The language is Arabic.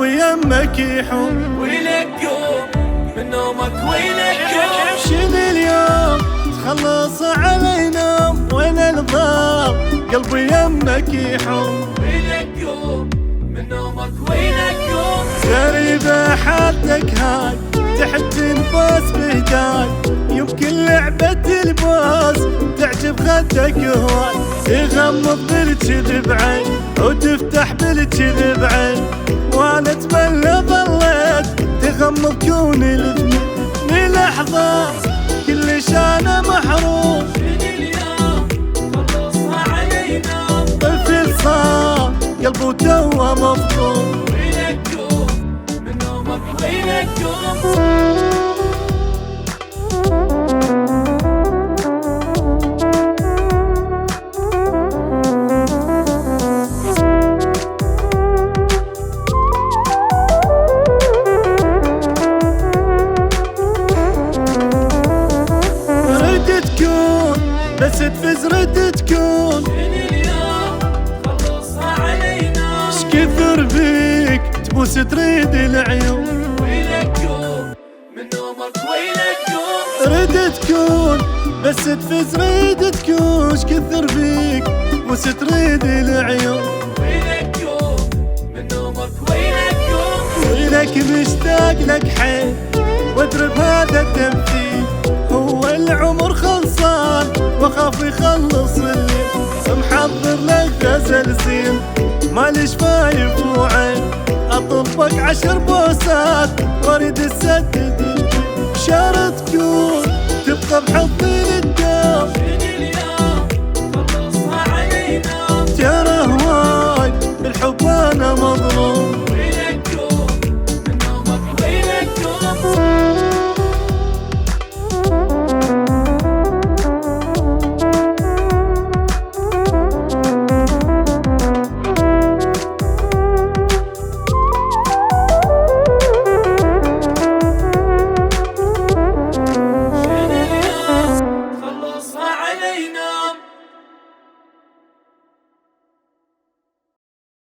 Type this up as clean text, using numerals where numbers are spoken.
قلبي يمك يحوم. ويلك قوم من نومك، ويلك قوم. شيل اليوم تخلص علي نوم، وين الضال قلبي يمك يحوم. ويلك قوم من نومك، ويلك قوم. غريبة حالتك هاي تحب تنفاس بهداي، يمكن لعبة الباس تعجب خدك هواي. تغمض بالكذب عين وتفتح بالكذب عين، وانا اتمنى ظليت تغمض كون الاثنين لحظة كلش انا محروم. من اليوم خلصها علينا، طفل صار قلبه توه مفطوم. ويلك قوم من نومك، ويلك قوم. بس تفز رد تكون. من اليوم خلصها علينا، شكثر بيك تبوس تريد العيون. ويلك قوم من نومك، ويلك قوم. رد تكون بس تفز رد تكون، شكثر بيك تبوس تريد العيون. ويلك قوم من نومك، ويلك قوم. ويلك مشتاق لك حيل واضرب هذا التمثيل، هو العمر خلصان واخاف يخلص الليل. محضر لك غزل زين مالي شفايف وعين، اطلبك 10 بوسات واريد تسدد بشارة تكون تبقى بحضي للدوم. من اليوم خلصها علينا، ترى هواي بالحب انا مظلوم.